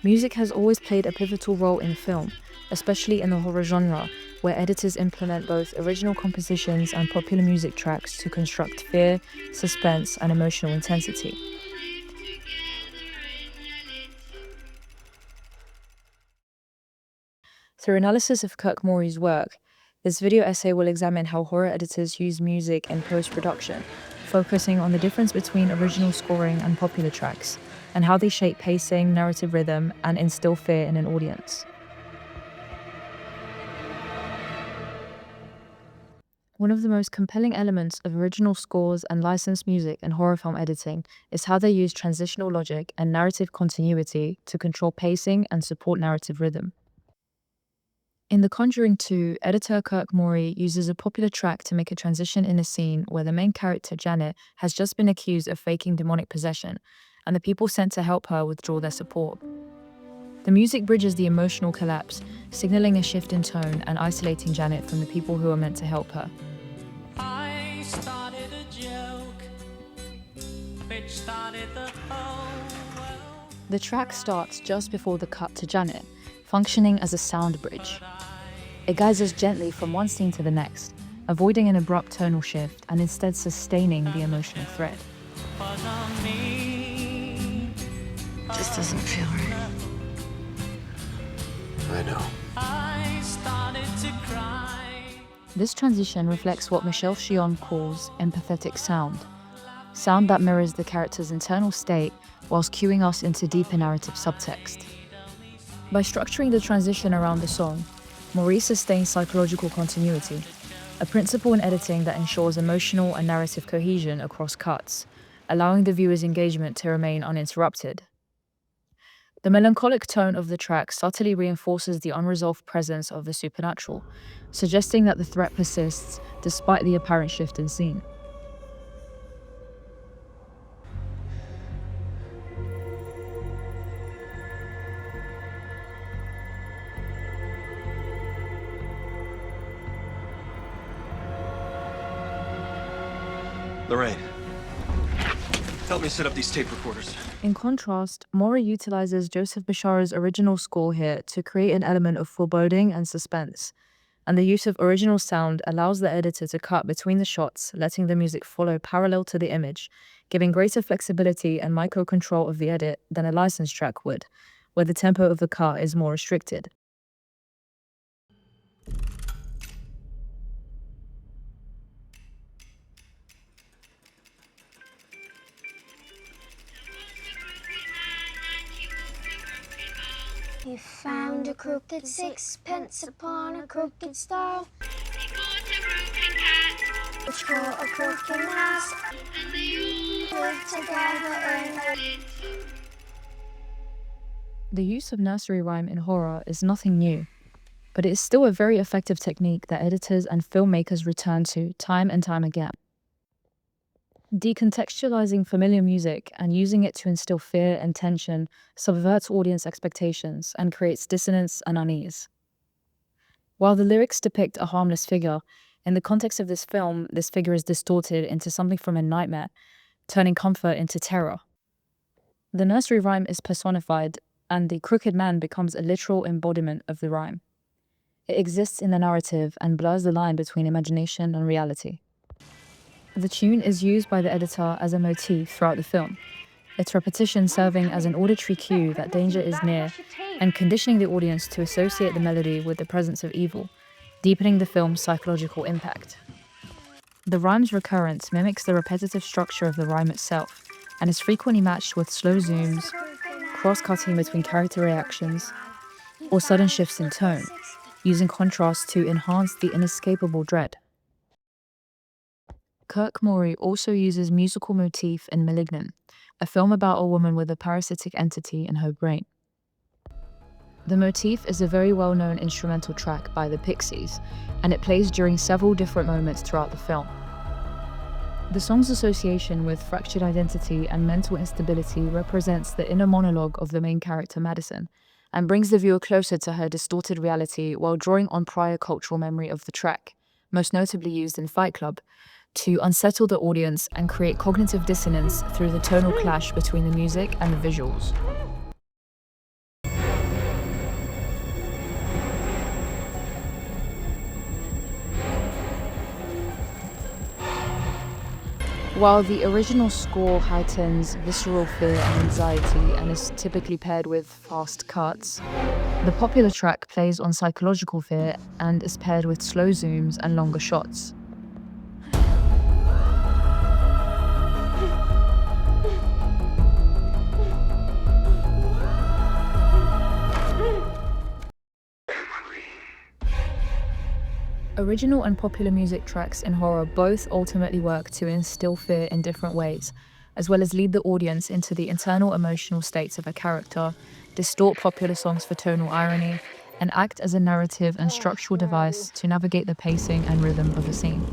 Music has always played a pivotal role in film, especially in the horror genre, where editors implement both original compositions and popular music tracks to construct fear, suspense, and emotional intensity. Through analysis of Kirkmory's work, this video essay will examine how horror editors use music in post-production, focusing on the difference between original scoring and popular tracks, and how they shape pacing, narrative rhythm, and instill fear in an audience. One of the most compelling elements of original scores and licensed music in horror film editing is how they use transitional logic and narrative continuity to control pacing and support narrative rhythm. In The Conjuring 2, editor Kirkmory uses a popular track to make a transition in a scene where the main character, Janet, has just been accused of faking demonic possession, and the people sent to help her withdraw their support. The music bridges the emotional collapse, signaling a shift in tone and isolating Janet from the people who are meant to help her. I started a joke, which started the whole world. The track starts just before the cut to Janet, functioning as a sound bridge. It guides us gently from one scene to the next, avoiding an abrupt tonal shift and instead sustaining the emotional thread. Was on me. This doesn't feel right. I know. I started to cry. This transition reflects what Michelle Chion calls empathetic sound that mirrors the character's internal state whilst cueing us into deeper narrative subtext. By structuring the transition around the song, Maurice sustains psychological continuity, a principle in editing that ensures emotional and narrative cohesion across cuts, allowing the viewer's engagement to remain uninterrupted. The melancholic tone of the track subtly reinforces the unresolved presence of the supernatural, suggesting that the threat persists despite the apparent shift in scene. Lorraine, help me set up these tape recorders. In contrast, Maury utilizes Joseph Bishara's original score here to create an element of foreboding and suspense, and the use of original sound allows the editor to cut between the shots, letting the music follow parallel to the image, giving greater flexibility and micro-control of the edit than a licensed track would, where the tempo of the cut is more restricted. He found a crooked sixpence upon a crooked stile. He bought a broken cat, Which caught a crooked ass. and they all Lived together in a... lived. The use of nursery rhyme in horror is nothing new, but it is still a very effective technique that editors and filmmakers return to time and time again. Decontextualizing familiar music and using it to instill fear and tension subverts audience expectations and creates dissonance and unease. While the lyrics depict a harmless figure, in the context of this film, this figure is distorted into something from a nightmare, turning comfort into terror. The nursery rhyme is personified, and the crooked man becomes a literal embodiment of the rhyme. It exists in the narrative and blurs the line between imagination and reality. The tune is used by the editor as a motif throughout the film, its repetition serving as an auditory cue that danger is near and conditioning the audience to associate the melody with the presence of evil, deepening the film's psychological impact. The rhyme's recurrence mimics the repetitive structure of the rhyme itself and is frequently matched with slow zooms, cross-cutting between character reactions, or sudden shifts in tone, using contrast to enhance the inescapable dread. Kirkmory also uses musical motif in *Malignant*, a film about a woman with a parasitic entity in her brain. The motif is a very well-known instrumental track by the Pixies, and it plays during several different moments throughout the film. The song's association with fractured identity and mental instability represents the inner monologue of the main character Madison, and brings the viewer closer to her distorted reality while drawing on prior cultural memory of the track, most notably used in Fight Club, to unsettle the audience and create cognitive dissonance through the tonal clash between the music and the visuals. While the original score heightens visceral fear and anxiety and is typically paired with fast cuts, the popular track plays on psychological fear and is paired with slow zooms and longer shots. Original and popular music tracks in horror both ultimately work to instill fear in different ways, as well as lead the audience into the internal emotional states of a character, distort popular songs for tonal irony, and act as a narrative and structural device to navigate the pacing and rhythm of a scene.